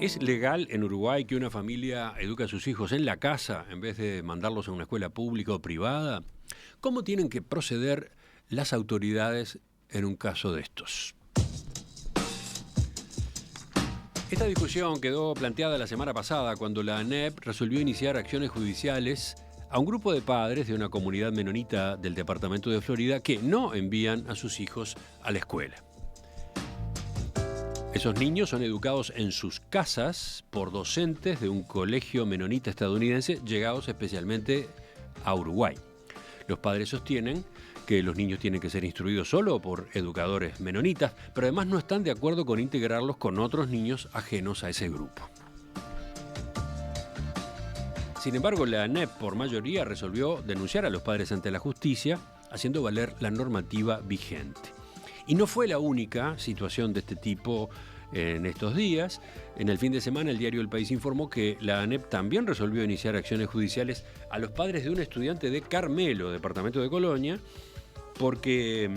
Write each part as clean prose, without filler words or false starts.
¿Es legal en Uruguay que una familia eduque a sus hijos en la casa en vez de mandarlos a una escuela pública o privada? ¿Cómo tienen que proceder las autoridades en un caso de estos? Esta discusión quedó planteada la semana pasada cuando la ANEP resolvió iniciar acciones judiciales a un grupo de padres de una comunidad menonita del departamento de Florida que no envían a sus hijos a la escuela. Esos niños son educados en sus casas por docentes de un colegio menonita estadounidense llegados especialmente a Uruguay. Los padres sostienen que los niños tienen que ser instruidos solo por educadores menonitas, pero además no están de acuerdo con integrarlos con otros niños ajenos a ese grupo. Sin embargo, la ANEP por mayoría resolvió denunciar a los padres ante la justicia, haciendo valer la normativa vigente. Y no fue la única situación de este tipo en estos días. En el fin de semana, el diario El País informó que la ANEP también resolvió iniciar acciones judiciales a los padres de un estudiante de Carmelo, departamento de Colonia, porque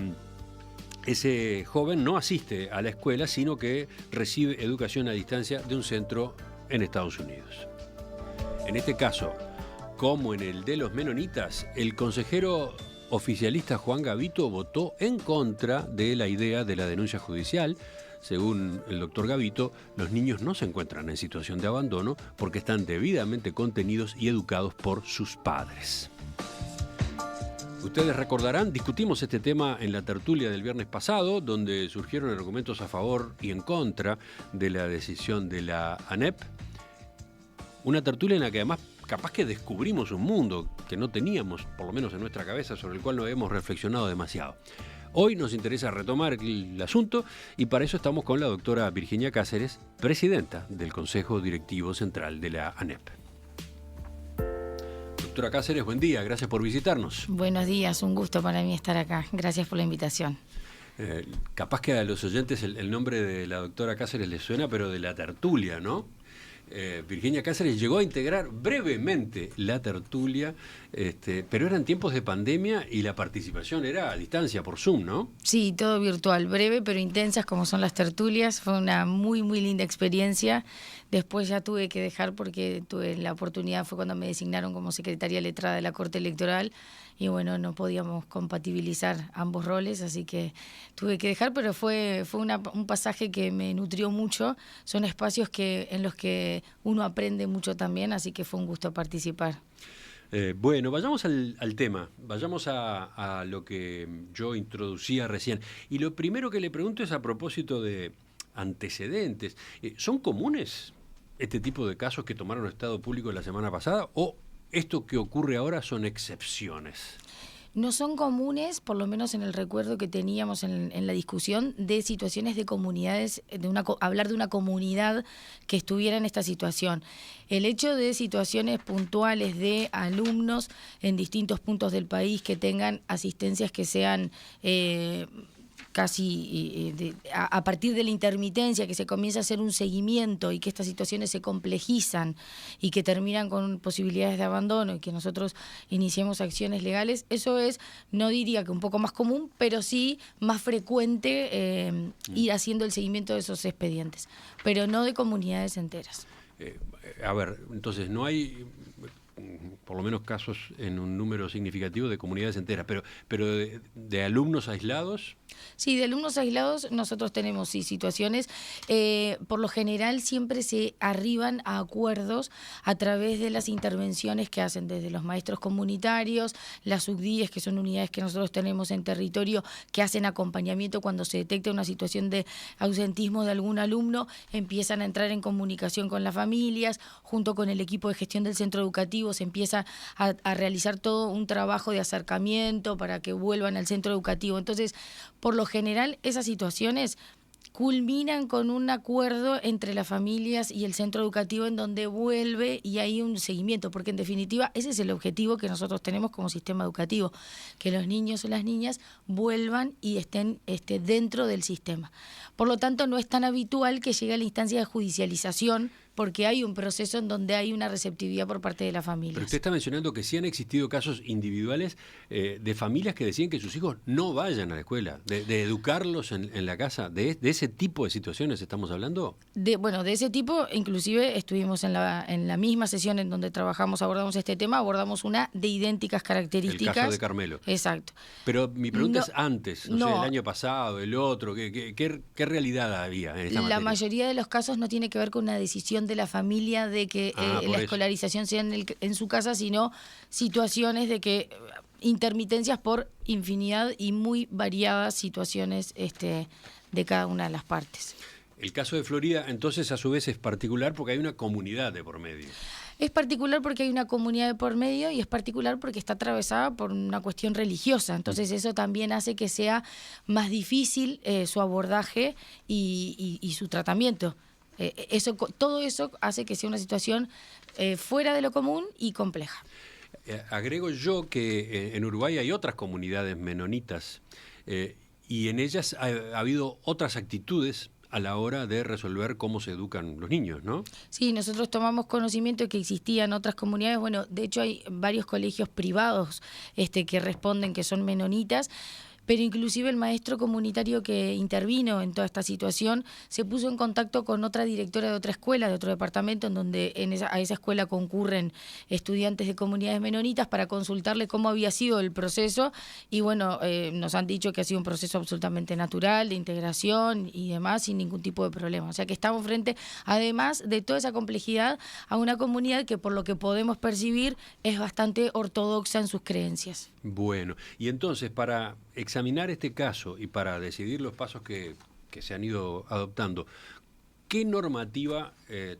ese joven no asiste a la escuela, sino que recibe educación a distancia de un centro en Estados Unidos. En este caso, como en el de los menonitas, el consejero oficialista Juan Gavito votó en contra de la idea de la denuncia judicial. Según el doctor Gavito, los niños no se encuentran en situación de abandono porque están debidamente contenidos y educados por sus padres. Ustedes recordarán, discutimos este tema en la tertulia del viernes pasado, donde surgieron argumentos a favor y en contra de la decisión de la ANEP. Una tertulia en la que además capaz que descubrimos un mundo que no teníamos, por lo menos en nuestra cabeza, sobre el cual no habíamos reflexionado demasiado. Hoy nos interesa retomar el asunto y para eso estamos con la doctora Virginia Cáceres, presidenta del Consejo Directivo Central de la ANEP. Doctora Cáceres, buen día, gracias por visitarnos. Buenos días, un gusto para mí estar acá. Gracias por la invitación. Capaz que a los oyentes el nombre de la doctora Cáceres les suena, pero de la tertulia, ¿no? Virginia Cáceres llegó a integrar brevemente la tertulia, pero eran tiempos de pandemia y la participación era a distancia por Zoom, ¿no? Sí, todo virtual, breve pero intensas como son las tertulias. Fue una muy linda experiencia. Después ya tuve que dejar porque tuve la oportunidad, fue cuando me designaron como secretaria letrada de la Corte Electoral y bueno, no podíamos compatibilizar ambos roles, así que tuve que dejar, pero fue un pasaje que me nutrió mucho. Son espacios en los que uno aprende mucho también, así que fue un gusto participar. Bueno, vayamos al tema, vayamos a lo que yo introducía recién. Y lo primero que le pregunto es a propósito de antecedentes. ¿Son comunes este tipo de casos que tomaron estado público la semana pasada o esto que ocurre ahora son excepciones? No son comunes, por lo menos en el recuerdo que teníamos en la discusión, de situaciones de comunidades, hablar de una comunidad que estuviera en esta situación. El hecho de situaciones puntuales de alumnos en distintos puntos del país que tengan asistencias que sean casi a partir de la intermitencia, que se comienza a hacer un seguimiento y que estas situaciones se complejizan y que terminan con posibilidades de abandono y que nosotros iniciemos acciones legales, eso es, no diría que un poco más común, pero sí más frecuente ir haciendo el seguimiento de esos expedientes, pero no de comunidades enteras. A ver, entonces no hay por lo menos casos en un número significativo de comunidades enteras, pero de alumnos aislados. Sí, de alumnos aislados nosotros tenemos situaciones, por lo general siempre se arriban a acuerdos a través de las intervenciones que hacen desde los maestros comunitarios, las subdíes, que son unidades que nosotros tenemos en territorio, que hacen acompañamiento cuando se detecta una situación de ausentismo de algún alumno, empiezan a entrar en comunicación con las familias, junto con el equipo de gestión del centro educativo se empieza a realizar todo un trabajo de acercamiento para que vuelvan al centro educativo. Entonces, por lo general, esas situaciones culminan con un acuerdo entre las familias y el centro educativo en donde vuelve y hay un seguimiento, porque en definitiva ese es el objetivo que nosotros tenemos como sistema educativo, que los niños o las niñas vuelvan y estén dentro del sistema. Por lo tanto, no es tan habitual que llegue a la instancia de judicialización porque hay un proceso en donde hay una receptividad por parte de la familia. Pero usted está mencionando que sí han existido casos individuales de familias que deciden que sus hijos no vayan a la escuela, de educarlos en la casa. ¿De ese tipo de situaciones estamos hablando? Bueno, de ese tipo, inclusive estuvimos en la misma sesión en donde trabajamos, abordamos este tema, abordamos una de idénticas características. El caso de Carmelo. Exacto. Pero mi pregunta es antes, no sé, el año pasado, el otro, ¿qué realidad había en esta materia? La mayoría de los casos no tiene que ver con una decisión de la familia de que la escolarización sea en su casa, sino situaciones de que intermitencias por infinidad y muy variadas situaciones de cada una de las partes. El caso de Florida, entonces, a su vez es particular porque hay una comunidad de por medio. Es particular porque hay una comunidad de por medio y es particular porque está atravesada por una cuestión religiosa. Entonces eso también hace que sea más difícil su abordaje y su tratamiento. Todo eso hace que sea una situación fuera de lo común y compleja. Agrego yo que en Uruguay hay otras comunidades menonitas y en ellas ha habido otras actitudes a la hora de resolver cómo se educan los niños, ¿no? Sí, nosotros tomamos conocimiento de que existían otras comunidades. Bueno, de hecho hay varios colegios privados que responden que son menonitas, pero inclusive el maestro comunitario que intervino en toda esta situación se puso en contacto con otra directora de otra escuela, de otro departamento, en donde a esa escuela concurren estudiantes de comunidades menonitas para consultarle cómo había sido el proceso y bueno, nos han dicho que ha sido un proceso absolutamente natural, de integración y demás, sin ningún tipo de problema. O sea que estamos frente, además de toda esa complejidad, a una comunidad que por lo que podemos percibir es bastante ortodoxa en sus creencias. Bueno, y entonces para examinar este caso y para decidir los pasos que se han ido adoptando, ¿qué normativa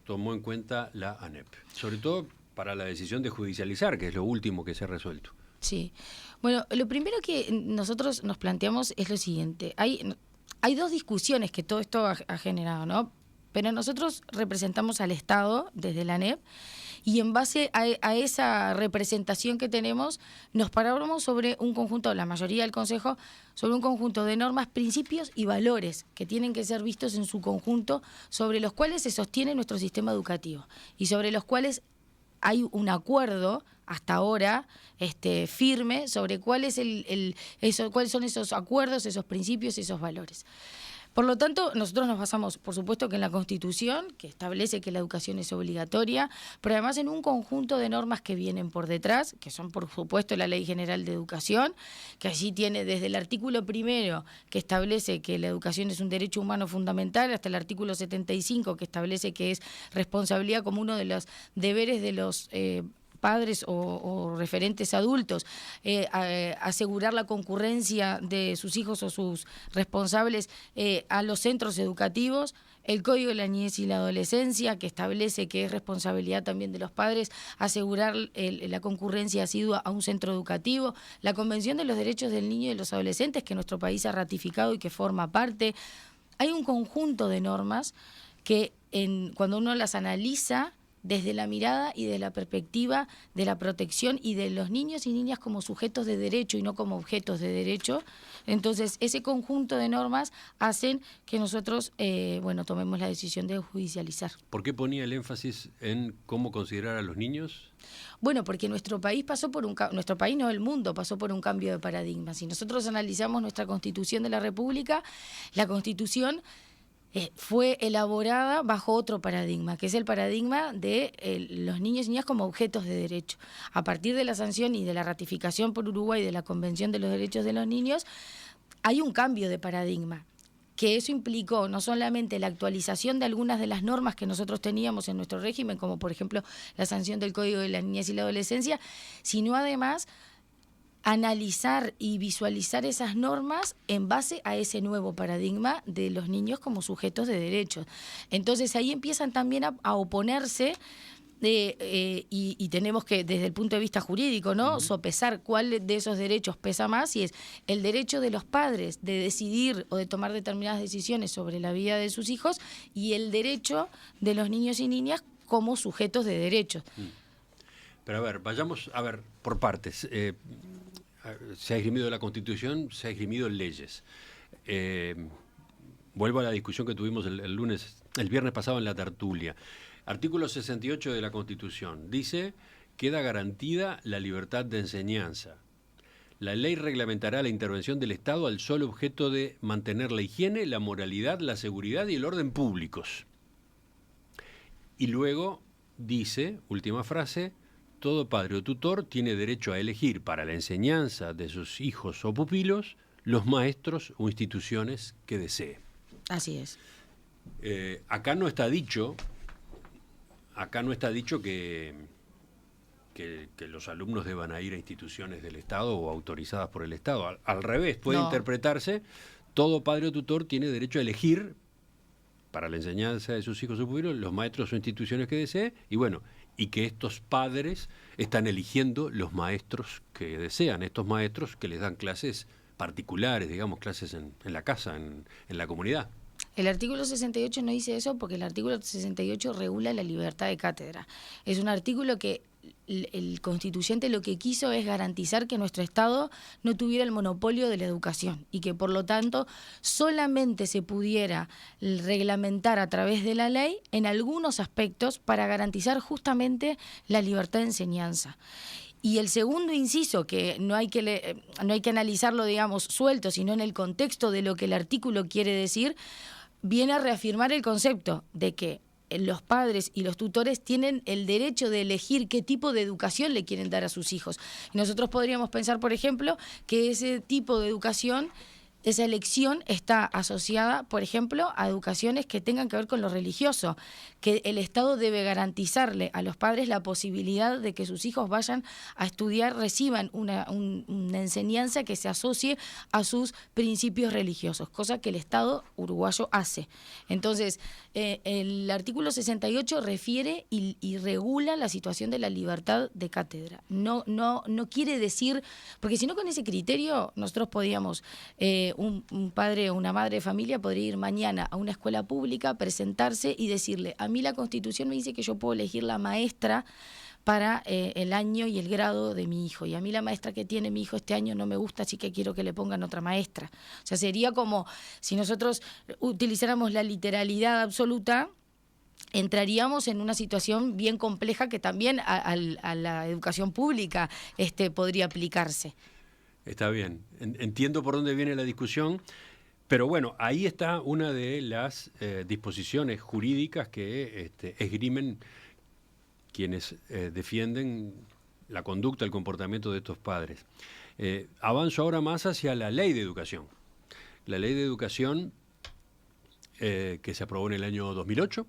tomó en cuenta la ANEP? Sobre todo para la decisión de judicializar, que es lo último que se ha resuelto. Sí. Bueno, lo primero que nosotros nos planteamos es lo siguiente. Hay dos discusiones que todo esto ha generado, ¿no? Pero nosotros representamos al Estado desde la ANEP y en base a esa representación que tenemos, nos paramos sobre un conjunto, la mayoría del Consejo, sobre un conjunto de normas, principios y valores que tienen que ser vistos en su conjunto, sobre los cuales se sostiene nuestro sistema educativo y sobre los cuales hay un acuerdo hasta ahora firme sobre cuáles son esos acuerdos, esos principios, esos valores. Por lo tanto, nosotros nos basamos, por supuesto, que en la Constitución, que establece que la educación es obligatoria, pero además en un conjunto de normas que vienen por detrás, que son, por supuesto, la Ley General de Educación, que allí tiene desde el artículo 1, que establece que la educación es un derecho humano fundamental, hasta el artículo 75, que establece que es responsabilidad como uno de los deberes de los padres o referentes adultos, asegurar la concurrencia de sus hijos o sus responsables a los centros educativos, el Código de la Niñez y la Adolescencia, que establece que es responsabilidad también de los padres asegurar la concurrencia asidua a un centro educativo, la Convención de los Derechos del Niño y de los Adolescentes, que nuestro país ha ratificado y que forma parte. Hay un conjunto de normas que cuando uno las analiza desde la mirada y de la perspectiva de la protección y de los niños y niñas como sujetos de derecho y no como objetos de derecho. Entonces, ese conjunto de normas hacen que nosotros tomemos la decisión de judicializar. ¿Por qué ponía el énfasis en cómo considerar a los niños? Bueno, porque nuestro país nuestro país, no el mundo, pasó por un cambio de paradigma. Si nosotros analizamos nuestra Constitución de la República, la Constitución fue elaborada bajo otro paradigma, que es el paradigma de los niños y niñas como objetos de derecho. A partir de la sanción y de la ratificación por Uruguay de la Convención de los Derechos de los Niños, hay un cambio de paradigma, que eso implicó no solamente la actualización de algunas de las normas que nosotros teníamos en nuestro régimen, como por ejemplo la sanción del Código de la Niñez y la Adolescencia, sino además analizar y visualizar esas normas en base a ese nuevo paradigma de los niños como sujetos de derechos. Entonces ahí empiezan también a oponerse y tenemos que, desde el punto de vista jurídico, ¿no?, sopesar cuál de esos derechos pesa más, y es el derecho de los padres de decidir o de tomar determinadas decisiones sobre la vida de sus hijos y el derecho de los niños y niñas como sujetos de derechos. Pero a ver, vayamos por partes. Se ha esgrimido la Constitución, se ha esgrimido leyes. Vuelvo a la discusión que tuvimos el viernes pasado en la tertulia. Artículo 68 de la Constitución. Dice, queda garantida la libertad de enseñanza. La ley reglamentará la intervención del Estado al solo objeto de mantener la higiene, la moralidad, la seguridad y el orden públicos. Y luego dice, última frase, todo padre o tutor tiene derecho a elegir para la enseñanza de sus hijos o pupilos los maestros o instituciones que desee. Así es. Acá no está dicho que los alumnos deban ir a instituciones del Estado o autorizadas por el Estado. Al revés, puede interpretarse, todo padre o tutor tiene derecho a elegir para la enseñanza de sus hijos o pupilos los maestros o instituciones que desee, y que estos padres están eligiendo los maestros que desean, estos maestros que les dan clases particulares, digamos, clases en la casa, en la comunidad. El artículo 68 no dice eso porque el artículo 68 regula la libertad de cátedra. Es un artículo que el constituyente lo que quiso es garantizar que nuestro Estado no tuviera el monopolio de la educación y que por lo tanto solamente se pudiera reglamentar a través de la ley en algunos aspectos para garantizar justamente la libertad de enseñanza. Y el segundo inciso, que no hay que analizarlo, digamos, suelto, sino en el contexto de lo que el artículo quiere decir, viene a reafirmar el concepto de que los padres y los tutores tienen el derecho de elegir qué tipo de educación le quieren dar a sus hijos. Y nosotros podríamos pensar, por ejemplo, que ese tipo de educación, esa elección está asociada, por ejemplo, a educaciones que tengan que ver con lo religioso, que el Estado debe garantizarle a los padres la posibilidad de que sus hijos vayan a estudiar, reciban una enseñanza que se asocie a sus principios religiosos, cosa que el Estado uruguayo hace. Entonces, el artículo 68 refiere y regula la situación de la libertad de cátedra. No quiere decir, porque si no con ese criterio nosotros podíamos... un padre o una madre de familia podría ir mañana a una escuela pública, presentarse y decirle, a mí la Constitución me dice que yo puedo elegir la maestra para el año y el grado de mi hijo, y a mí la maestra que tiene mi hijo este año no me gusta, así que quiero que le pongan otra maestra. O sea, sería como si nosotros utilizáramos la literalidad absoluta, entraríamos en una situación bien compleja que también a la educación pública podría aplicarse. Está bien, entiendo por dónde viene la discusión, pero bueno, ahí está una de las disposiciones jurídicas que esgrimen quienes defienden la conducta, el comportamiento de estos padres. Avanzo ahora más hacia la ley de educación. La ley de educación que se aprobó en el año 2008,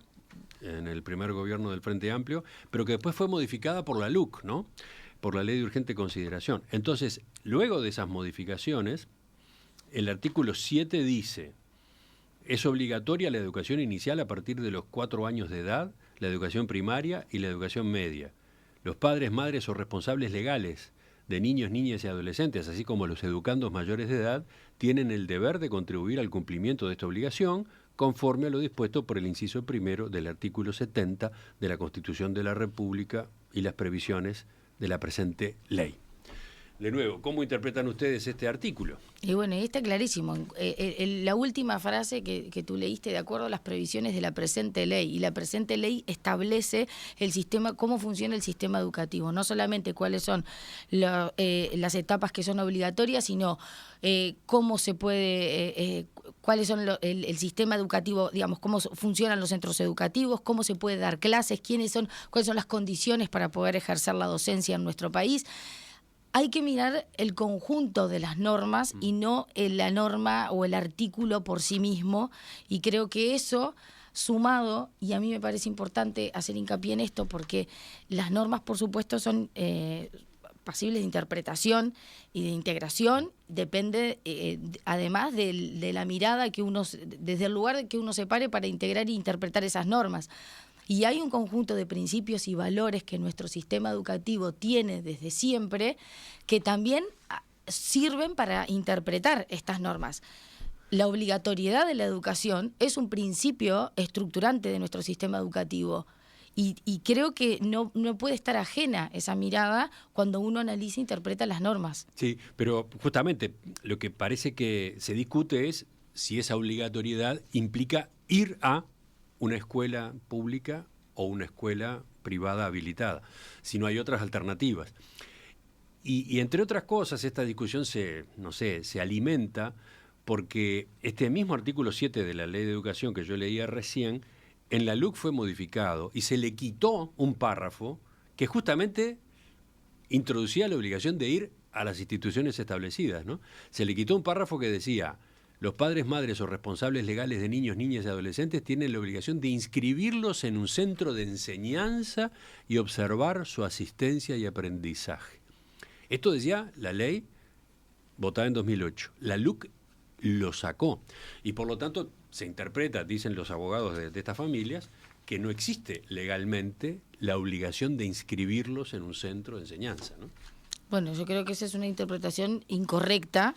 en el primer gobierno del Frente Amplio, pero que después fue modificada por la LUC, ¿no?, por la Ley de Urgente Consideración. Entonces, luego de esas modificaciones, el artículo 7 dice, es obligatoria la educación inicial a partir de los 4 años de edad, la educación primaria y la educación media. Los padres, madres o responsables legales de niños, niñas y adolescentes, así como los educandos mayores de edad, tienen el deber de contribuir al cumplimiento de esta obligación, conforme a lo dispuesto por el inciso primero del artículo 70 de la Constitución de la República y las previsiones de la presente ley. De nuevo, ¿cómo interpretan ustedes este artículo? Y bueno, está clarísimo. La última frase que tú leíste, de acuerdo a las previsiones de la presente ley, y la presente ley establece el sistema, cómo funciona el sistema educativo, no solamente cuáles son las etapas que son obligatorias, sino cómo se puede, cuáles son el sistema educativo, digamos, cómo funcionan los centros educativos, cómo se puede dar clases, cuáles son las condiciones para poder ejercer la docencia en nuestro país. Hay que mirar el conjunto de las normas y no la norma o el artículo por sí mismo, y creo que eso sumado, y a mí me parece importante hacer hincapié en esto porque las normas por supuesto son pasibles de interpretación y de integración, depende además de la mirada que uno, desde el lugar que uno se pare para integrar e interpretar esas normas. Y hay un conjunto de principios y valores que nuestro sistema educativo tiene desde siempre que también sirven para interpretar estas normas. La obligatoriedad de la educación es un principio estructurante de nuestro sistema educativo y creo que no puede estar ajena esa mirada cuando uno analiza e interpreta las normas. Sí, pero justamente lo que parece que se discute es si esa obligatoriedad implica ir a una escuela pública o una escuela privada habilitada, si no hay otras alternativas. Y entre otras cosas, esta discusión se alimenta porque este mismo artículo 7 de la Ley de Educación que yo leía recién, en la LUC fue modificado y se le quitó un párrafo que justamente introducía la obligación de ir a las instituciones establecidas, ¿no? Se le quitó un párrafo que decía: los padres, madres o responsables legales de niños, niñas y adolescentes tienen la obligación de inscribirlos en un centro de enseñanza y observar su asistencia y aprendizaje. Esto decía la ley votada en 2008. La LUC lo sacó y por lo tanto se interpreta, dicen los abogados de estas familias, que no existe legalmente la obligación de inscribirlos en un centro de enseñanza, ¿no? Bueno, yo creo que esa es una interpretación incorrecta,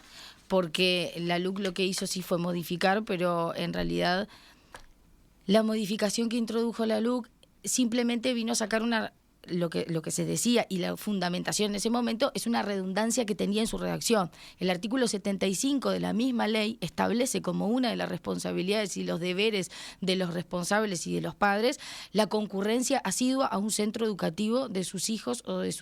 porque la LUC lo que hizo sí fue modificar, pero en realidad la modificación que introdujo la LUC simplemente vino a sacar lo que se decía, y la fundamentación en ese momento es una redundancia que tenía en su redacción. El artículo 75 de la misma ley establece como una de las responsabilidades y los deberes de los responsables y de los padres la concurrencia asidua a un centro educativo de sus hijos o de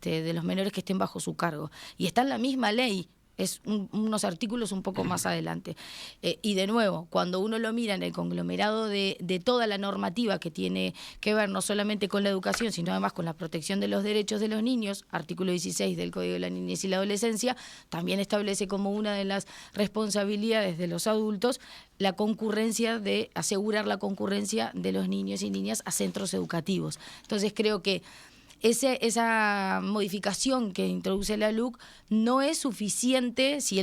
de los menores que estén bajo su cargo. Y está en la misma ley. Es unos artículos un poco más adelante. Y de nuevo, cuando uno lo mira en el conglomerado de toda la normativa que tiene que ver no solamente con la educación, sino además con la protección de los derechos de los niños, artículo 16 del Código de la Niñez y la Adolescencia, también establece como una de las responsabilidades de los adultos la concurrencia, de asegurar la concurrencia de los niños y niñas a centros educativos. Entonces creo que esa modificación que introduce la LUC no es suficiente si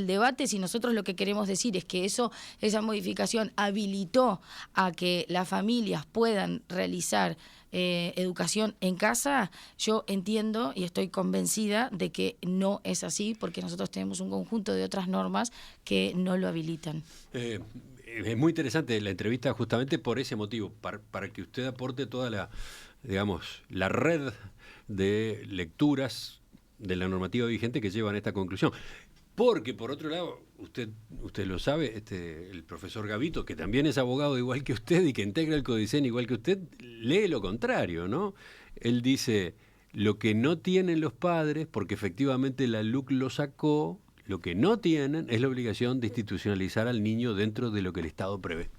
nosotros lo que queremos decir es que esa modificación habilitó a que las familias puedan realizar educación en casa. Yo entiendo y estoy convencida de que no es así, porque nosotros tenemos un conjunto de otras normas que no lo habilitan. Es muy interesante la entrevista justamente por ese motivo, para que usted aporte toda la red de lecturas de la normativa vigente que llevan a esta conclusión. Porque, por otro lado, usted lo sabe, el profesor Gavito, que también es abogado igual que usted y que integra el Codicen igual que usted, lee lo contrario, ¿no? Él dice, lo que no tienen los padres, porque efectivamente la LUC lo sacó, lo que no tienen es la obligación de institucionalizar al niño dentro de lo que el Estado prevé.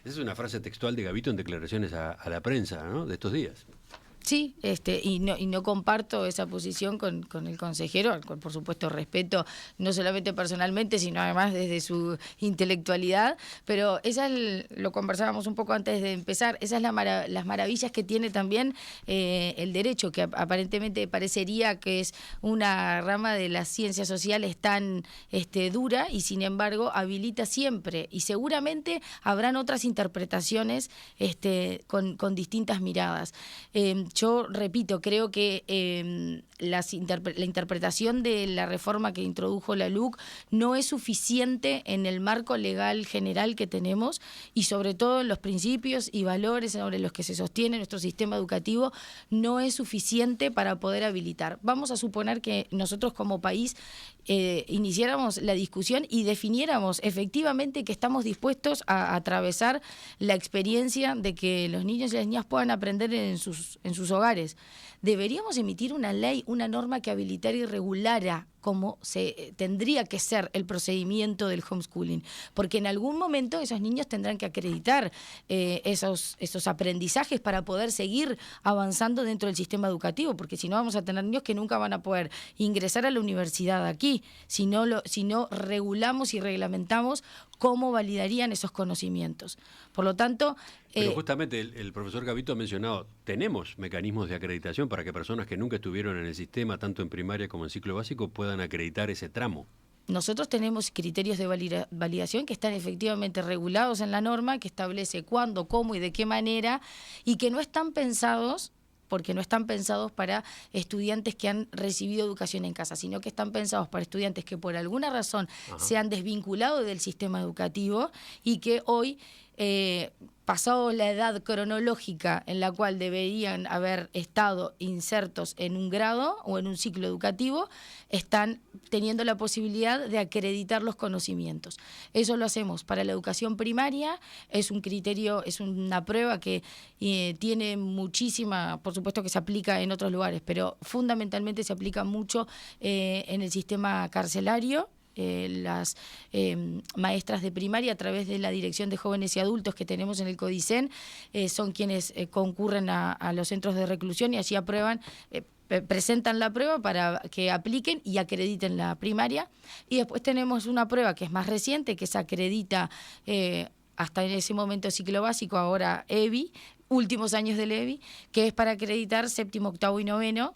Esa es una frase textual de Gavito en declaraciones a la prensa, ¿no?, de estos días. Sí, y no comparto esa posición con el consejero, al cual por supuesto respeto, no solamente personalmente, sino además desde su intelectualidad, pero lo conversábamos un poco antes de empezar, esas las maravillas que tiene también el derecho, que aparentemente parecería que es una rama de las ciencias sociales tan dura, y sin embargo habilita siempre, y seguramente habrán otras interpretaciones con distintas miradas. Yo repito, creo que la interpretación de la reforma que introdujo la LUC no es suficiente en el marco legal general que tenemos, y sobre todo en los principios y valores sobre los que se sostiene nuestro sistema educativo, no es suficiente para poder habilitar. Vamos a suponer que nosotros como país iniciáramos la discusión y definiéramos efectivamente que estamos dispuestos a atravesar la experiencia de que los niños y las niñas puedan aprender en sus hogares. Deberíamos emitir una ley, una norma que habilitara y regulara cómo tendría que ser el procedimiento del homeschooling, porque en algún momento esos niños tendrán que acreditar esos aprendizajes para poder seguir avanzando dentro del sistema educativo, porque si no vamos a tener niños que nunca van a poder ingresar a la universidad aquí, si no regulamos y reglamentamos cómo validarían esos conocimientos. Por lo tanto... Pero justamente el profesor Gavito ha mencionado, tenemos mecanismos de acreditación para que personas que nunca estuvieron en el sistema, tanto en primaria como en ciclo básico, puedan acreditar ese tramo. Nosotros tenemos criterios de validación que están efectivamente regulados en la norma, que establece cuándo, cómo y de qué manera, y que no están pensados... porque no están pensados para estudiantes que han recibido educación en casa, sino que están pensados para estudiantes que por alguna razón se han desvinculado del sistema educativo y que hoy pasado la edad cronológica en la cual deberían haber estado insertos en un grado o en un ciclo educativo, están teniendo la posibilidad de acreditar los conocimientos. Eso lo hacemos para la educación primaria, es un criterio, es una prueba que tiene muchísima, por supuesto que se aplica en otros lugares, pero fundamentalmente se aplica mucho en el sistema carcelario. Las maestras de primaria, a través de la Dirección de Jóvenes y Adultos que tenemos en el CODICEN, son quienes concurren a los centros de reclusión y allí aprueban, presentan la prueba para que apliquen y acrediten la primaria. Y después tenemos una prueba que es más reciente, que se acredita hasta en ese momento ciclo básico, ahora EBI, últimos años del EBI, que es para acreditar séptimo, octavo y noveno,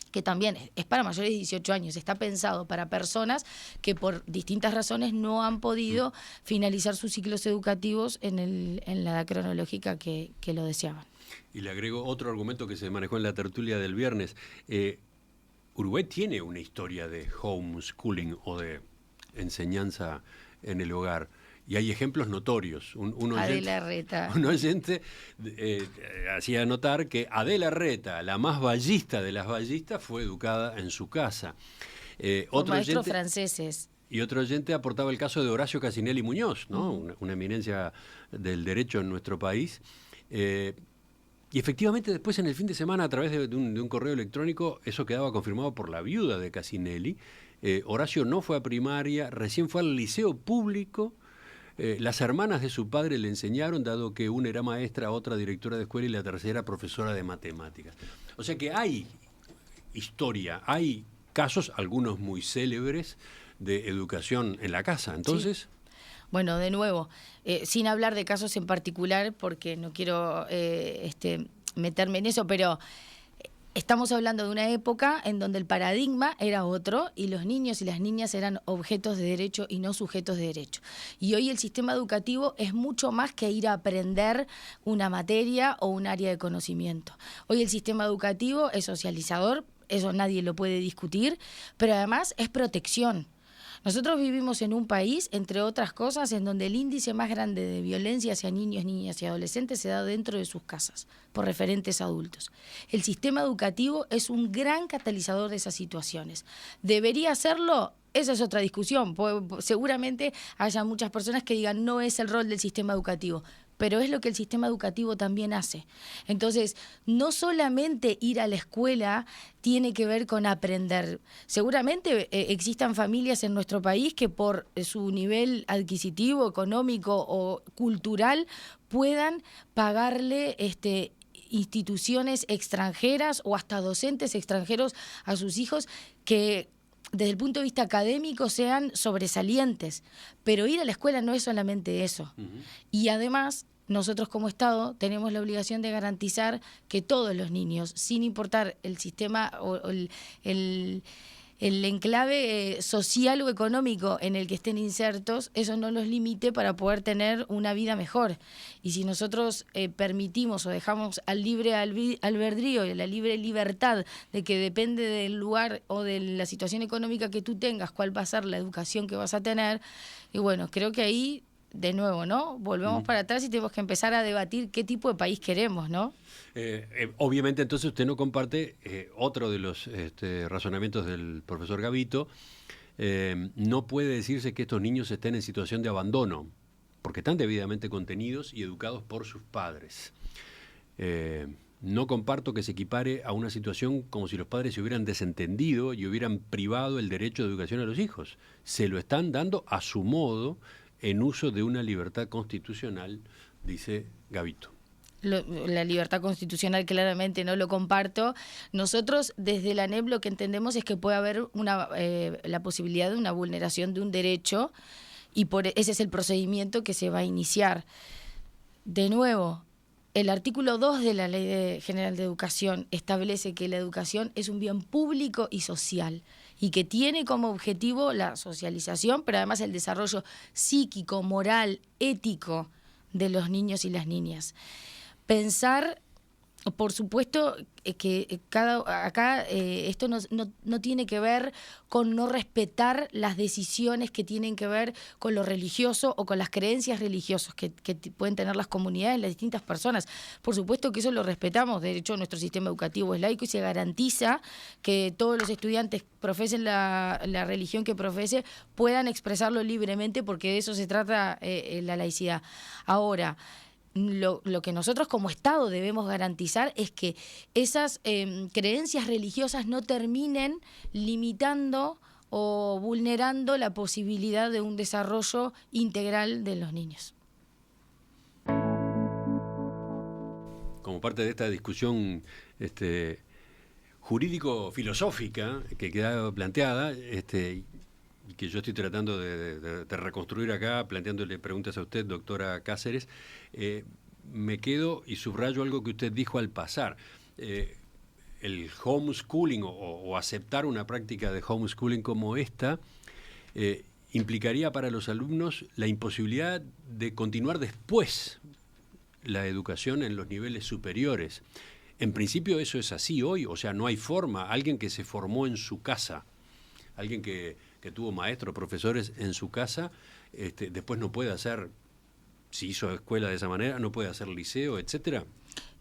que también es para mayores de 18 años, está pensado para personas que por distintas razones no han podido finalizar sus ciclos educativos en la edad cronológica que lo deseaban. Y le agrego otro argumento que se manejó en la tertulia del viernes. Uruguay tiene una historia de homeschooling o de enseñanza en el hogar. Y hay ejemplos notorios. Adela Reta. Un oyente hacía notar que Adela Reta, la más ballista de las ballistas, fue educada en su casa. Por maestros franceses. Y otro oyente aportaba el caso de Horacio Casinelli Muñoz, ¿no? Una eminencia del derecho en nuestro país. Y efectivamente después en el fin de semana, a través de un correo electrónico, eso quedaba confirmado por la viuda de Casinelli. Horacio no fue a primaria, recién fue al liceo público. Las hermanas de su padre le enseñaron, dado que una era maestra, otra directora de escuela y la tercera profesora de matemáticas. O sea que hay historia, hay casos, algunos muy célebres, de educación en la casa. Entonces... Sí. Bueno, de nuevo, sin hablar de casos en particular, porque no quiero meterme en eso, pero... Estamos hablando de una época en donde el paradigma era otro y los niños y las niñas eran objetos de derecho y no sujetos de derecho. Y hoy el sistema educativo es mucho más que ir a aprender una materia o un área de conocimiento. Hoy el sistema educativo es socializador, eso nadie lo puede discutir, pero además es protección. Nosotros vivimos en un país, entre otras cosas, en donde el índice más grande de violencia hacia niños, niñas y adolescentes se da dentro de sus casas, por referentes adultos. El sistema educativo es un gran catalizador de esas situaciones. ¿Debería hacerlo? Esa es otra discusión. Seguramente haya muchas personas que digan no es el rol del sistema educativo, pero es lo que el sistema educativo también hace. Entonces, no solamente ir a la escuela tiene que ver con aprender. Seguramente existan familias en nuestro país que por su nivel adquisitivo, económico o cultural puedan pagarle instituciones extranjeras o hasta docentes extranjeros a sus hijos que desde el punto de vista académico sean sobresalientes, pero ir a la escuela no es solamente eso. Y además, nosotros como Estado tenemos la obligación de garantizar que todos los niños, sin importar el sistema o el enclave social o económico en el que estén insertos, eso no los limite para poder tener una vida mejor. Y si nosotros permitimos o dejamos al libre albedrío y a la libre libertad de que depende del lugar o de la situación económica que tú tengas, cuál va a ser la educación que vas a tener, y bueno, creo que ahí, de nuevo, ¿no? Volvemos para atrás y tenemos que empezar a debatir qué tipo de país queremos, ¿no? Obviamente, entonces, usted no comparte otro de los razonamientos del profesor Gavito. No puede decirse que estos niños estén en situación de abandono, porque están debidamente contenidos y educados por sus padres. No comparto que se equipare a una situación como si los padres se hubieran desentendido y hubieran privado el derecho de educación a los hijos. Se lo están dando a su modo, en uso de una libertad constitucional, dice Gavito. La libertad constitucional claramente no lo comparto. Nosotros desde la ANEP lo que entendemos es que puede haber la posibilidad de una vulneración de un derecho y ese es el procedimiento que se va a iniciar. De nuevo, el artículo 2 de la Ley General de Educación establece que la educación es un bien público y social y que tiene como objetivo la socialización, pero además el desarrollo psíquico, moral, ético de los niños y las niñas. Pensar Por supuesto que acá esto no tiene que ver con no respetar las decisiones que tienen que ver con lo religioso o con las creencias religiosas que pueden tener las comunidades, las distintas personas. Por supuesto que eso lo respetamos. De hecho, nuestro sistema educativo es laico y se garantiza que todos los estudiantes profesen la religión que profese puedan expresarlo libremente, porque de eso se trata la laicidad. Ahora, lo que nosotros como Estado debemos garantizar es que esas creencias religiosas no terminen limitando o vulnerando la posibilidad de un desarrollo integral de los niños. Como parte de esta discusión jurídico-filosófica que queda planteada, y que yo estoy tratando de reconstruir acá, planteándole preguntas a usted, doctora Cáceres, me quedo y subrayo algo que usted dijo al pasar. El homeschooling o aceptar una práctica de homeschooling como esta implicaría para los alumnos la imposibilidad de continuar después la educación en los niveles superiores. En principio eso es así hoy, o sea, no hay forma. Alguien que se formó en su casa, alguien que tuvo maestros, profesores en su casa, después no puede hacer, si hizo escuela de esa manera, no puede hacer liceo, etcétera.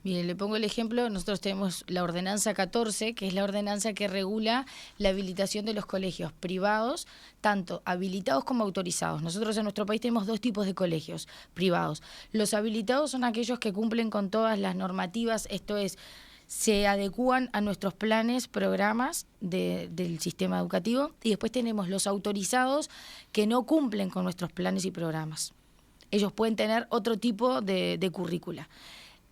Bien, le pongo el ejemplo. Nosotros tenemos la ordenanza 14, que es la ordenanza que regula la habilitación de los colegios privados, tanto habilitados como autorizados. Nosotros en nuestro país tenemos dos tipos de colegios privados. Los habilitados son aquellos que cumplen con todas las normativas, esto es, se adecúan a nuestros planes, programas del sistema educativo, y después tenemos los autorizados que no cumplen con nuestros planes y programas. Ellos pueden tener otro tipo de currícula.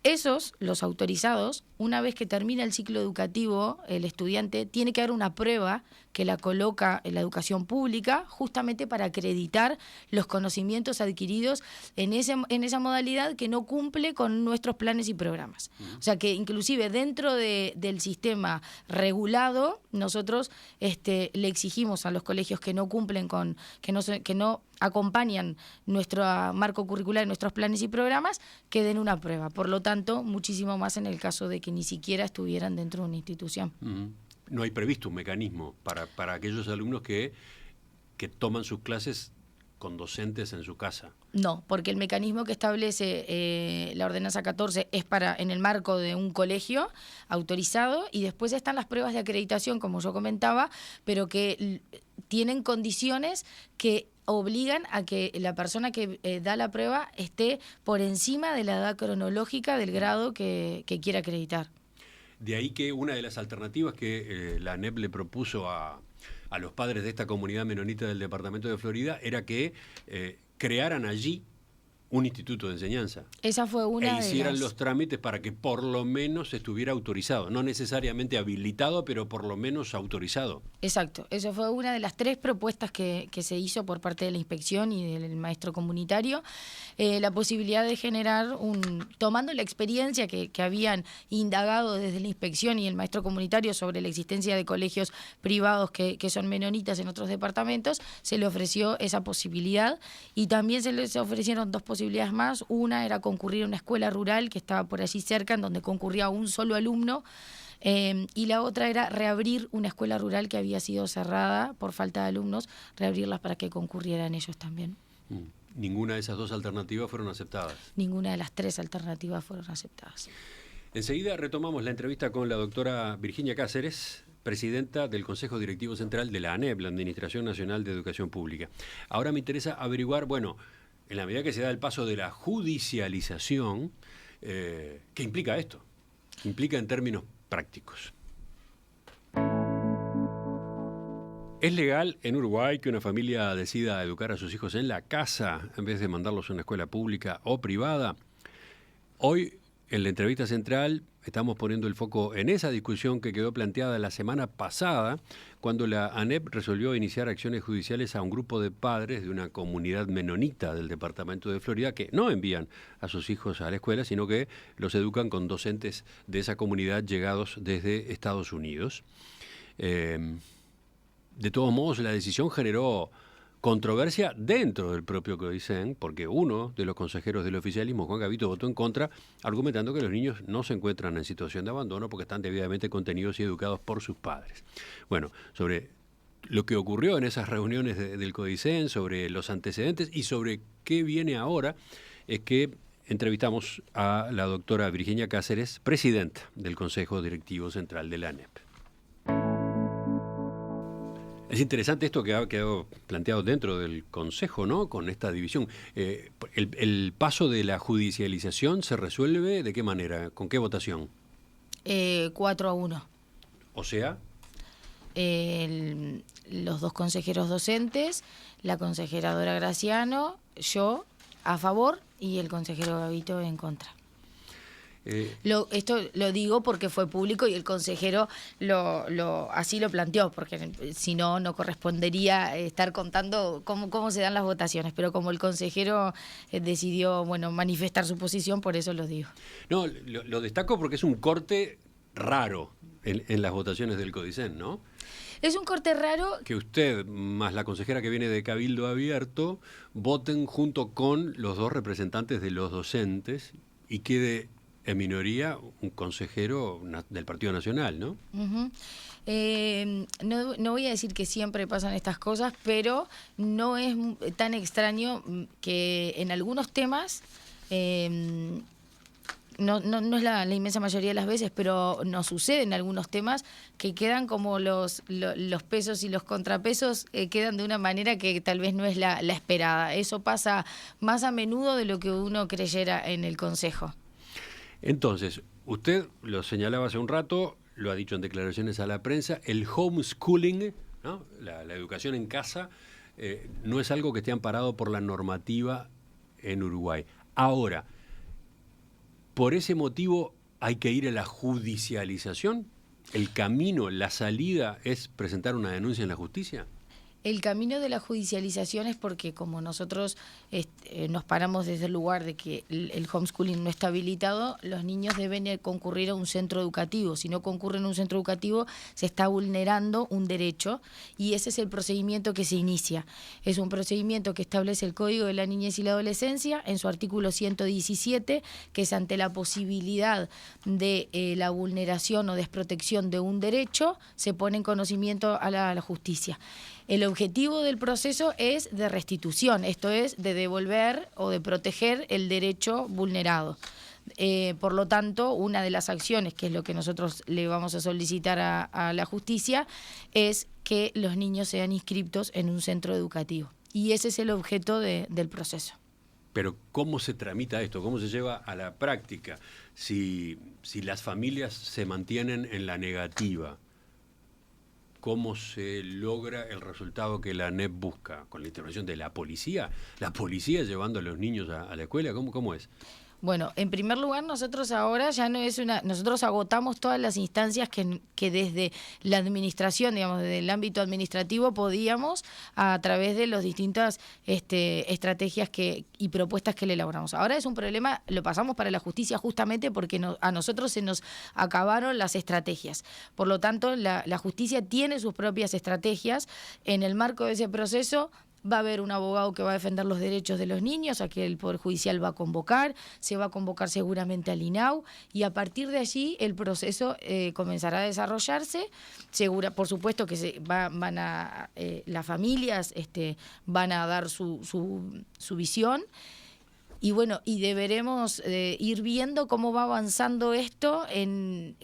Esos, los autorizados, una vez que termina el ciclo educativo, el estudiante tiene que dar una prueba que la coloca en la educación pública, justamente para acreditar los conocimientos adquiridos en esa modalidad que no cumple con nuestros planes y programas. O sea que inclusive dentro del sistema regulado, nosotros le exigimos a los colegios que no cumplen con, que no acompañan nuestro marco curricular, nuestros planes y programas, que den una prueba. Por lo tanto, muchísimo más en el caso de que ni siquiera estuvieran dentro de una institución. No hay previsto un mecanismo para aquellos alumnos que toman sus clases con docentes en su casa. No, porque el mecanismo que establece la ordenanza 14 es en el marco de un colegio autorizado, y después están las pruebas de acreditación, como yo comentaba, pero que tienen condiciones que obligan a que la persona que da la prueba esté por encima de la edad cronológica del grado que quiera acreditar. De ahí que una de las alternativas que la ANEP le propuso a los padres de esta comunidad menonita del departamento de Florida era que crearan allí un instituto de enseñanza. Esa fue una e hicieran los trámites para que por lo menos estuviera autorizado, no necesariamente habilitado, pero por lo menos autorizado. Exacto, eso fue una de las 3 propuestas que se hizo por parte de la inspección y del maestro comunitario, la posibilidad de generar tomando la experiencia que habían indagado desde la inspección y el maestro comunitario sobre la existencia de colegios privados que son menonitas en otros departamentos, se le ofreció esa posibilidad, y también se les ofrecieron 2 posibilidades más. Una era concurrir a una escuela rural que estaba por allí cerca, en donde concurría un solo alumno, y la otra era reabrir una escuela rural que había sido cerrada por falta de alumnos, reabrirlas para que concurrieran ellos también. ¿Ninguna de esas 2 alternativas fueron aceptadas? Ninguna de las 3 alternativas fueron aceptadas. Enseguida retomamos la entrevista con la doctora Virginia Cáceres, presidenta del Consejo Directivo Central de la ANEP, la Administración Nacional de Educación Pública. Ahora me interesa averiguar, en la medida que se da el paso de la judicialización, ¿qué implica esto? ¿Qué implica en términos prácticos? ¿Es legal en Uruguay que una familia decida educar a sus hijos en la casa en vez de mandarlos a una escuela pública o privada? Hoy, en la entrevista central, estamos poniendo el foco en esa discusión que quedó planteada la semana pasada, cuando la ANEP resolvió iniciar acciones judiciales a un grupo de padres de una comunidad menonita del departamento de Florida que no envían a sus hijos a la escuela, sino que los educan con docentes de esa comunidad llegados desde Estados Unidos. De todos modos, la decisión generó controversia dentro del propio CODICEN, porque uno de los consejeros del oficialismo, Juan Gavito, votó en contra, argumentando que los niños no se encuentran en situación de abandono porque están debidamente contenidos y educados por sus padres. Bueno, sobre lo que ocurrió en esas reuniones del CODICEN, sobre los antecedentes y sobre qué viene ahora, es que entrevistamos a la doctora Virginia Cáceres, presidenta del Consejo Directivo Central de la ANEP. Es interesante esto que ha quedado planteado dentro del Consejo, ¿no? Con esta división. ¿El paso de la judicialización se resuelve de qué manera? ¿Con qué votación? 4-1. O sea... los dos consejeros docentes, la consejera Dora Graciano, yo a favor y el consejero Gavito en contra. Esto lo digo porque fue público y el consejero así lo planteó, porque si no, no correspondería estar contando cómo se dan las votaciones, pero como el consejero decidió manifestar su posición, por eso lo digo. No, lo destaco porque es un corte raro en las votaciones del CODICEN, ¿no? Es un corte raro. Que usted, más la consejera que viene de Cabildo Abierto, voten junto con los dos representantes de los docentes y quede en minoría un consejero del Partido Nacional, ¿no? Uh-huh. No voy a decir que siempre pasan estas cosas, pero no es tan extraño que en algunos temas... No es la inmensa mayoría de las veces, pero nos sucede en algunos temas que quedan como los pesos y los contrapesos quedan de una manera que tal vez no es la esperada. Eso pasa más a menudo de lo que uno creyera en el Consejo. Entonces, usted lo señalaba hace un rato, lo ha dicho en declaraciones a la prensa, el homeschooling, ¿no? La educación en casa, no es algo que esté amparado por la normativa en Uruguay. Ahora, ¿por ese motivo hay que ir a la judicialización? ¿El camino, la salida es presentar una denuncia en la justicia? El camino de la judicialización es porque como nosotros nos paramos desde el lugar de que el homeschooling no está habilitado, los niños deben concurrir a un centro educativo. Si no concurren a un centro educativo, se está vulnerando un derecho y ese es el procedimiento que se inicia. Es un procedimiento que establece el Código de la Niñez y la Adolescencia en su artículo 117, que es ante la posibilidad de la vulneración o desprotección de un derecho, se pone en conocimiento a la justicia. El objetivo del proceso es de restitución, esto es, de devolver o de proteger el derecho vulnerado. Por lo tanto, una de las acciones, que es lo que nosotros le vamos a solicitar a la justicia, es que los niños sean inscriptos en un centro educativo. Y ese es el objeto del proceso. Pero ¿cómo se tramita esto? ¿Cómo se lleva a la práctica? Si las familias se mantienen en la negativa, ¿cómo se logra el resultado que la ANEP busca? ¿Con la intervención de la policía? ¿La policía llevando a los niños a la escuela? ¿Cómo es? Bueno, en primer lugar, nosotros ahora ya no es nosotros agotamos todas las instancias que desde la administración, digamos, desde el ámbito administrativo podíamos a través de las distintas estrategias y propuestas que le elaboramos. Ahora es un problema, lo pasamos para la justicia justamente porque a nosotros se nos acabaron las estrategias. Por lo tanto, la justicia tiene sus propias estrategias. En el marco de ese proceso va a haber un abogado que va a defender los derechos de los niños, a que el Poder Judicial va a convocar, se va a convocar seguramente al INAU, y a partir de allí el proceso comenzará a desarrollarse. Por supuesto que las familias van a dar su visión. Y bueno, y deberemos ir viendo cómo va avanzando esto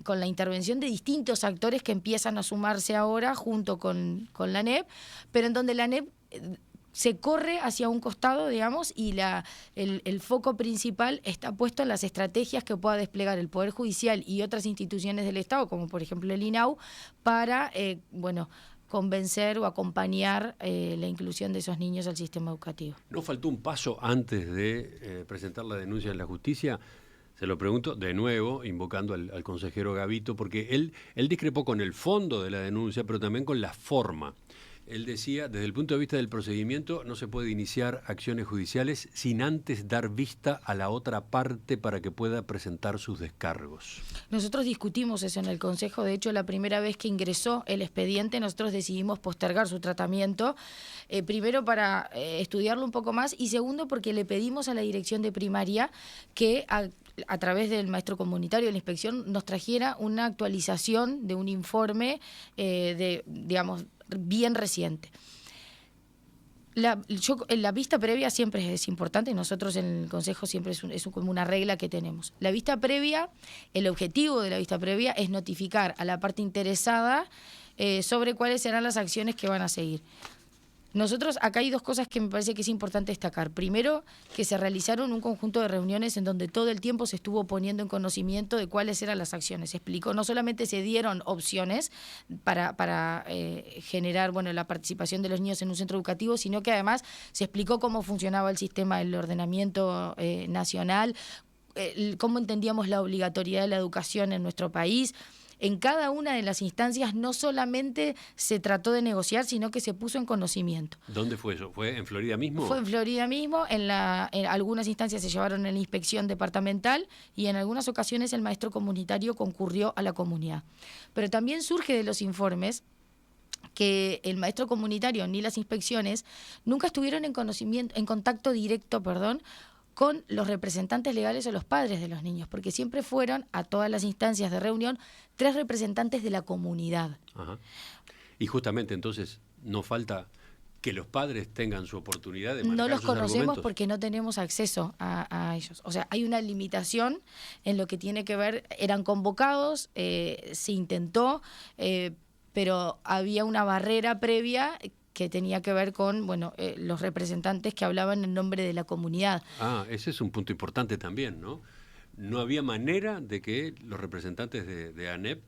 con la intervención de distintos actores que empiezan a sumarse ahora junto con la ANEP, pero en donde la ANEP se corre hacia un costado, digamos, y el foco principal está puesto en las estrategias que pueda desplegar el Poder Judicial y otras instituciones del Estado, como por ejemplo el INAU, para, convencer o acompañar la inclusión de esos niños al sistema educativo. ¿No faltó un paso antes de presentar la denuncia en la justicia? Se lo pregunto de nuevo, invocando al consejero Gavito, porque él discrepó con el fondo de la denuncia, pero también con la forma. Él decía, desde el punto de vista del procedimiento, no se puede iniciar acciones judiciales sin antes dar vista a la otra parte para que pueda presentar sus descargos. Nosotros discutimos eso en el Consejo. De hecho, la primera vez que ingresó el expediente, nosotros decidimos postergar su tratamiento, primero para estudiarlo un poco más y segundo porque le pedimos a la dirección de primaria que a través del maestro comunitario de la inspección nos trajera una actualización de un informe digamos, bien reciente. La vista previa siempre es importante, nosotros en el Consejo siempre es como una regla que tenemos. La vista previa, el objetivo de la vista previa es notificar a la parte interesada sobre cuáles serán las acciones que van a seguir. Nosotros, acá hay dos cosas que me parece que es importante destacar. Primero, que se realizaron un conjunto de reuniones en donde todo el tiempo se estuvo poniendo en conocimiento de cuáles eran las acciones. Se explicó, no solamente se dieron opciones para generar la participación de los niños en un centro educativo, sino que además se explicó cómo funcionaba el sistema del ordenamiento nacional, cómo entendíamos la obligatoriedad de la educación en nuestro país. En cada una de las instancias no solamente se trató de negociar, sino que se puso en conocimiento. ¿Dónde fue eso? ¿Fue en Florida mismo? Fue en Florida mismo, en algunas instancias se llevaron en la inspección departamental y en algunas ocasiones el maestro comunitario concurrió a la comunidad. Pero también surge de los informes que el maestro comunitario ni las inspecciones nunca estuvieron en contacto directo, con los representantes legales o los padres de los niños, porque siempre fueron a todas las instancias de reunión 3 representantes de la comunidad. Ajá. Y justamente entonces no falta que los padres tengan su oportunidad de manejar No los sus conocemos argumentos. porque no tenemos acceso a ellos. O sea, hay una limitación en lo que tiene que ver, eran convocados, se intentó, pero había una barrera previa que tenía que ver con los representantes que hablaban en nombre de la comunidad. Ese es un punto importante también, ¿no? No había manera de que los representantes de ANEP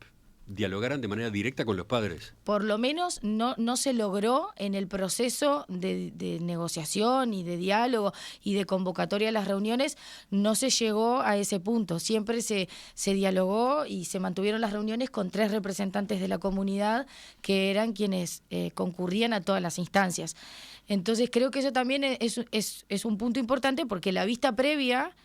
dialogaran de manera directa con los padres. Por lo menos no se logró en el proceso de negociación y de diálogo y de convocatoria a las reuniones, no se llegó a ese punto. Siempre se dialogó y se mantuvieron las reuniones con 3 representantes de la comunidad que eran quienes concurrían a todas las instancias. Entonces creo que eso también es un punto importante porque la vista previa,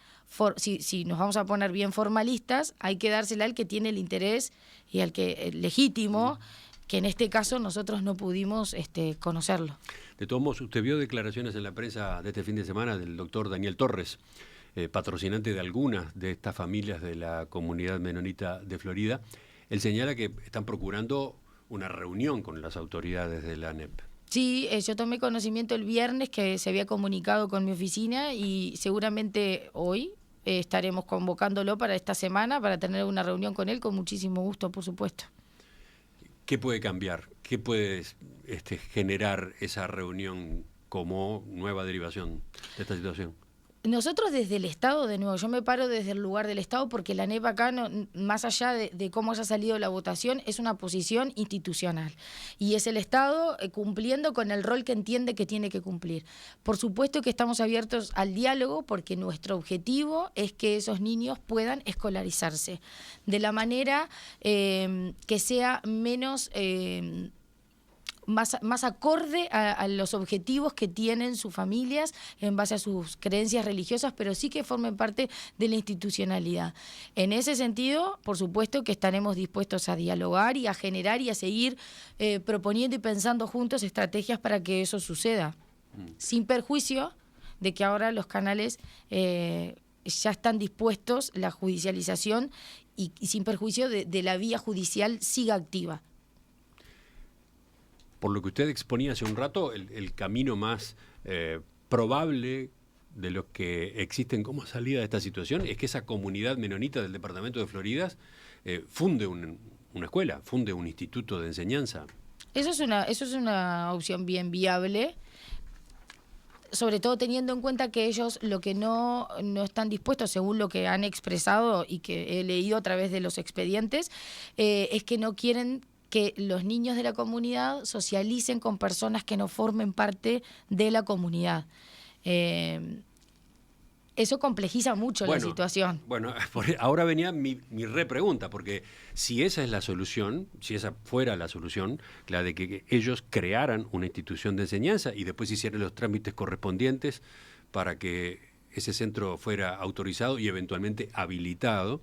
si nos vamos a poner bien formalistas, hay que dársela al que tiene el interés y al que legítimo, que en este caso nosotros no pudimos conocerlo. De todos modos, usted vio declaraciones en la prensa de este fin de semana del doctor Daniel Torres, patrocinante de algunas de estas familias de la comunidad menonita de Florida. Él señala que están procurando una reunión con las autoridades de la ANEP. Sí, yo tomé conocimiento el viernes que se había comunicado con mi oficina y seguramente hoy estaremos convocándolo para esta semana para tener una reunión con él con muchísimo gusto, por supuesto. ¿Qué puede cambiar? ¿Qué puede generar esa reunión como nueva derivación de esta situación? Nosotros desde el Estado, de nuevo, yo me paro desde el lugar del Estado porque la ANEP acá, más allá de cómo haya salido la votación, es una posición institucional. Y es el Estado cumpliendo con el rol que entiende que tiene que cumplir. Por supuesto que estamos abiertos al diálogo porque nuestro objetivo es que esos niños puedan escolarizarse de la manera que sea menos... Más acorde a los objetivos que tienen sus familias en base a sus creencias religiosas, pero sí que formen parte de la institucionalidad. En ese sentido, por supuesto que estaremos dispuestos a dialogar y a generar y a seguir proponiendo y pensando juntos estrategias para que eso suceda, sin perjuicio de que ahora los canales ya están dispuestos, la judicialización, y sin perjuicio de la vía judicial siga activa. Por lo que usted exponía hace un rato, el camino más probable de los que existen como salida de esta situación es que esa comunidad menonita del departamento de Florida funde una escuela, funde un instituto de enseñanza. Eso es una opción bien viable, sobre todo teniendo en cuenta que ellos lo que no están dispuestos, según lo que han expresado y que he leído a través de los expedientes, es que no quieren que los niños de la comunidad socialicen con personas que no formen parte de la comunidad. eso complejiza mucho la situación. Bueno, ahora venía mi repregunta, porque si esa es la solución, si esa fuera la solución, la de que ellos crearan una institución de enseñanza y después hicieran los trámites correspondientes para que ese centro fuera autorizado y eventualmente habilitado,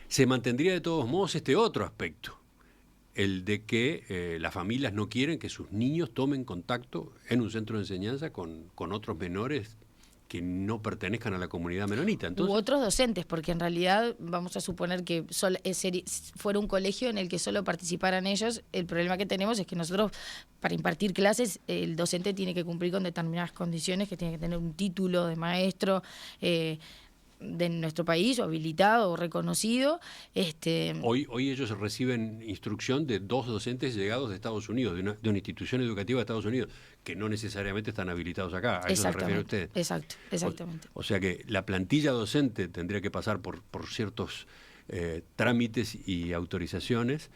se mantendría de todos modos este otro aspecto, el de que las familias no quieren que sus niños tomen contacto en un centro de enseñanza con otros menores que no pertenezcan a la comunidad menonita. Entonces, u otros docentes, porque en realidad vamos a suponer que fuera un colegio en el que solo participaran ellos. El problema que tenemos es que nosotros, para impartir clases, el docente tiene que cumplir con determinadas condiciones, que tiene que tener un título de maestro de nuestro país, o habilitado o reconocido. Hoy ellos reciben instrucción de 2 docentes llegados de Estados Unidos, de una institución educativa de Estados Unidos, que no necesariamente están habilitados acá. ¿A eso se refiere usted? Exacto, exactamente. O sea que la plantilla docente tendría que pasar por ciertos trámites y autorizaciones.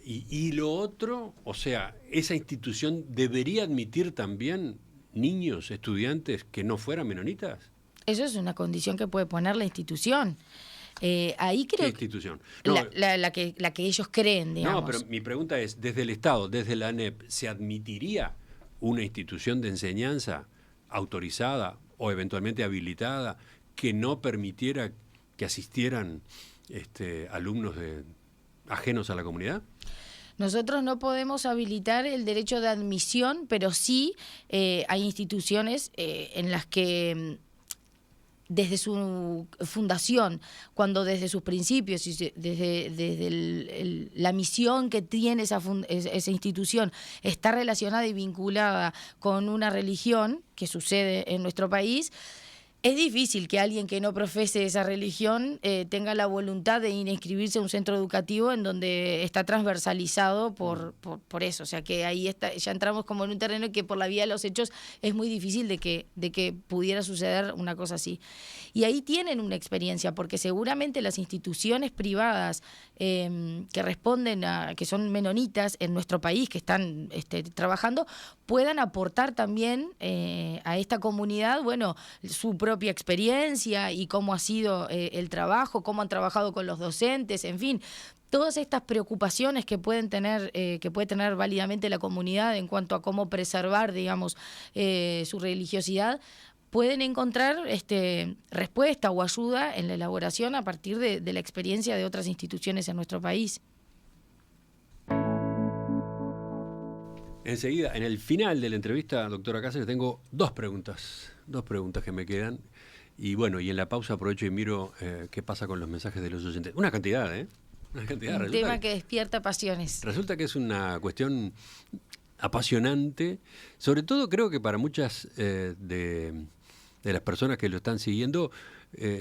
Y lo otro, o sea, esa institución debería admitir también niños, estudiantes que no fueran menonitas. Eso es una condición que puede poner la institución. Ahí creo ¿Qué institución? No, la que ellos creen, digamos. No, pero mi pregunta es, desde el Estado, desde la ANEP, ¿se admitiría una institución de enseñanza autorizada o eventualmente habilitada que no permitiera que asistieran alumnos ajenos a la comunidad? Nosotros no podemos habilitar el derecho de admisión, pero sí hay instituciones en las que desde su fundación, cuando desde sus principios y desde la misión que tiene esa institución está relacionada y vinculada con una religión, que sucede en nuestro país, es difícil que alguien que no profese esa religión tenga la voluntad de inscribirse a un centro educativo en donde está transversalizado por eso. O sea que ahí ya entramos como en un terreno que por la vía de los hechos es muy difícil de que pudiera suceder una cosa así. Y ahí tienen una experiencia, porque seguramente las instituciones privadas que responden que son menonitas en nuestro país, que están trabajando, puedan aportar también a esta comunidad, bueno, su propia experiencia y cómo ha sido el trabajo, cómo han trabajado con los docentes, en fin, todas estas preocupaciones que puede tener válidamente la comunidad en cuanto a cómo preservar, digamos, su religiosidad, pueden encontrar respuesta o ayuda en la elaboración a partir de la experiencia de otras instituciones en nuestro país. Enseguida, en el final de la entrevista, doctora Cáceres, tengo dos preguntas que me quedan. Y bueno, y en la pausa aprovecho y miro qué pasa con los mensajes de los oyentes. Una cantidad, ¿eh? Una cantidad. Un tema que despierta pasiones. Resulta que es una cuestión apasionante, sobre todo creo que para muchas de las personas que lo están siguiendo,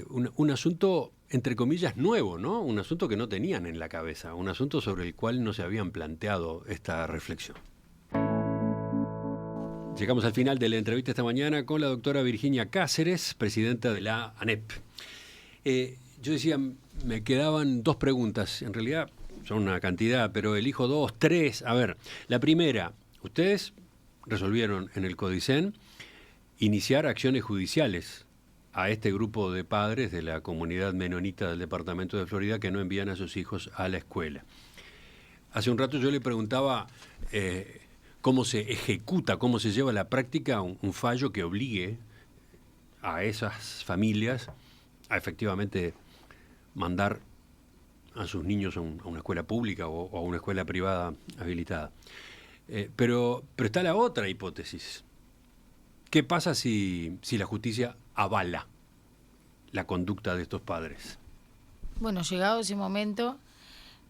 un asunto, entre comillas, nuevo, ¿no? Un asunto que no tenían en la cabeza, un asunto sobre el cual no se habían planteado esta reflexión. Llegamos al final de la entrevista esta mañana con la doctora Virginia Cáceres, presidenta de la ANEP. Yo decía, me quedaban 2 preguntas, en realidad son una cantidad, pero elijo 2, 3. A ver, la primera, ustedes resolvieron en el Codicen iniciar acciones judiciales a este grupo de padres de la comunidad menonita del departamento de Florida que no envían a sus hijos a la escuela. Hace un rato yo le preguntaba cómo se ejecuta, cómo se lleva a la práctica un fallo que obligue a esas familias a efectivamente mandar a sus niños a una escuela pública o a una escuela privada habilitada. Pero está la otra hipótesis. ¿Qué pasa si la justicia avala la conducta de estos padres? Bueno, llegado ese momento,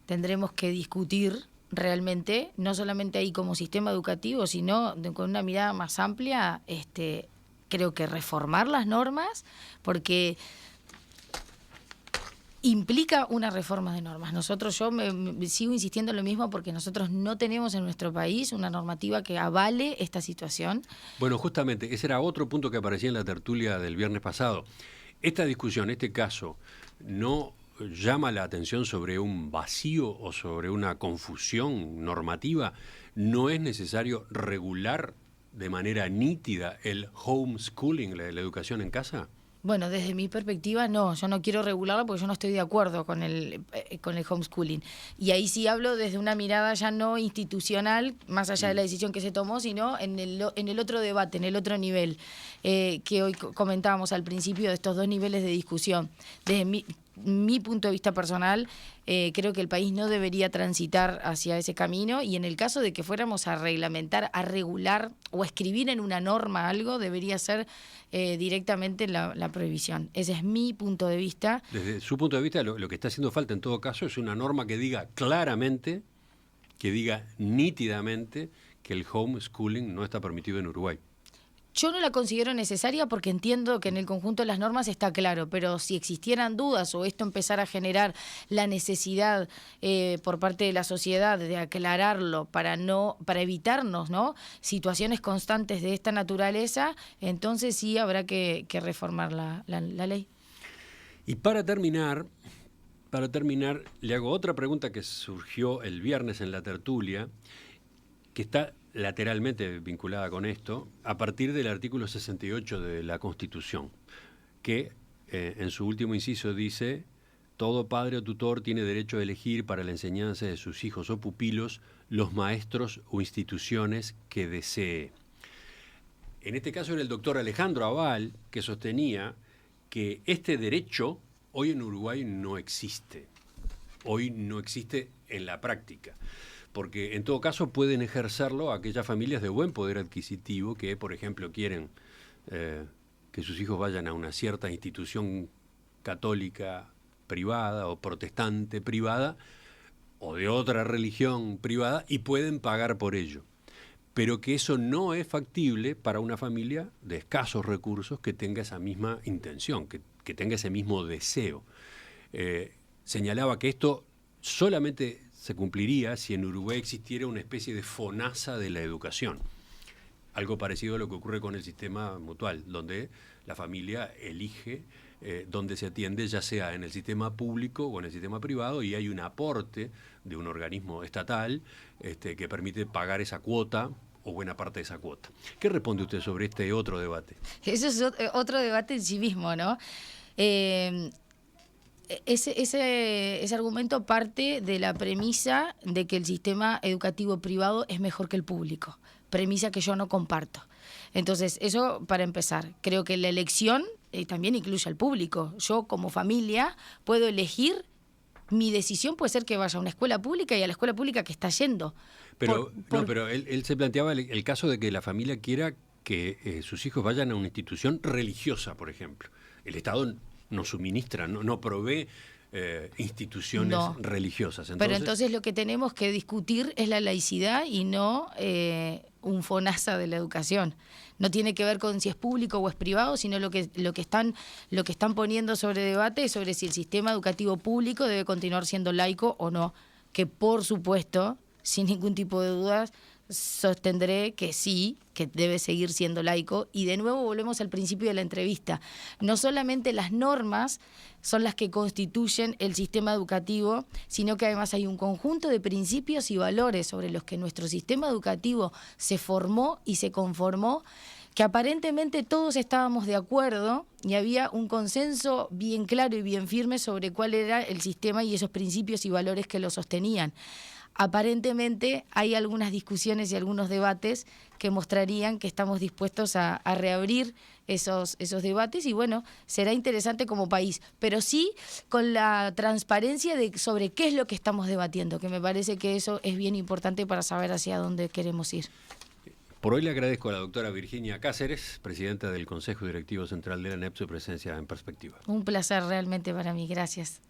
tendremos que discutir realmente, no solamente ahí como sistema educativo, sino con una mirada más amplia, creo que reformar las normas, porque implica una reforma de normas. Yo me sigo insistiendo en lo mismo, porque nosotros no tenemos en nuestro país una normativa que avale esta situación. Bueno, justamente, ese era otro punto que aparecía en la tertulia del viernes pasado. Esta discusión, este caso, no llama la atención sobre un vacío o sobre una confusión normativa. ¿No es necesario regular de manera nítida el homeschooling, la educación en casa? Bueno, desde mi perspectiva, no, yo no quiero regularlo porque yo no estoy de acuerdo con el homeschooling. Y ahí sí hablo desde una mirada ya no institucional, más allá de la decisión que se tomó, sino en el otro debate, en el otro nivel, que hoy comentábamos al principio de estos dos niveles de discusión. Desde mi punto de vista personal, creo que el país no debería transitar hacia ese camino, y en el caso de que fuéramos a reglamentar, a regular o a escribir en una norma algo, debería ser directamente la prohibición. Ese es mi punto de vista. Desde su punto de vista, lo que está haciendo falta en todo caso es una norma que diga claramente, que diga nítidamente que el homeschooling no está permitido en Uruguay. Yo no la considero necesaria porque entiendo que en el conjunto de las normas está claro, pero si existieran dudas o esto empezara a generar la necesidad por parte de la sociedad de aclararlo para evitarnos, ¿no?, situaciones constantes de esta naturaleza, entonces sí habrá que reformar la ley. Y para terminar, le hago otra pregunta que surgió el viernes en la tertulia, que está lateralmente vinculada con esto, a partir del artículo 68 de la Constitución, que en su último inciso dice: todo padre o tutor tiene derecho a elegir para la enseñanza de sus hijos o pupilos los maestros o instituciones que desee. En este caso era el doctor Alejandro Aval que sostenía que este derecho hoy en Uruguay no existe. Hoy no existe en la práctica, porque en todo caso pueden ejercerlo aquellas familias de buen poder adquisitivo que, por ejemplo, quieren que sus hijos vayan a una cierta institución católica privada o protestante privada o de otra religión privada y pueden pagar por ello. Pero que eso no es factible para una familia de escasos recursos que tenga esa misma intención, que tenga ese mismo deseo. Señalaba que esto solamente se cumpliría si en Uruguay existiera una especie de FONASA de la educación. Algo parecido a lo que ocurre con el sistema mutual, donde la familia elige dónde se atiende, ya sea en el sistema público o en el sistema privado, y hay un aporte de un organismo estatal que permite pagar esa cuota o buena parte de esa cuota. ¿Qué responde usted sobre este otro debate? Eso es otro debate en sí mismo, ¿no? Ese argumento parte de la premisa de que el sistema educativo privado es mejor que el público, premisa que yo no comparto. Entonces, eso para empezar. Creo que la elección también incluye al público. Yo como familia puedo elegir, mi decisión puede ser que vaya a una escuela pública y a la escuela pública que está yendo. Pero él se planteaba el caso de que la familia quiera que sus hijos vayan a una institución religiosa, por ejemplo. El Estado no suministra, no provee instituciones religiosas. Pero entonces lo que tenemos que discutir es la laicidad y no un FONASA de la educación. No tiene que ver con si es público o es privado, sino lo que están poniendo sobre debate es sobre si el sistema educativo público debe continuar siendo laico o no, que por supuesto, sin ningún tipo de dudas, sostendré que sí, que debe seguir siendo laico. Y de nuevo volvemos al principio de la entrevista. No solamente las normas son las que constituyen el sistema educativo, sino que además hay un conjunto de principios y valores sobre los que nuestro sistema educativo se formó y se conformó, que aparentemente todos estábamos de acuerdo y había un consenso bien claro y bien firme sobre cuál era el sistema y esos principios y valores que lo sostenían. Aparentemente hay algunas discusiones y algunos debates que mostrarían que estamos dispuestos a reabrir esos debates y bueno, será interesante como país, pero sí con la transparencia sobre qué es lo que estamos debatiendo, que me parece que eso es bien importante para saber hacia dónde queremos ir. Por hoy le agradezco a la doctora Virginia Cáceres, presidenta del Consejo Directivo Central de la ANEP, su presencia en Perspectiva. Un placer realmente para mí, gracias.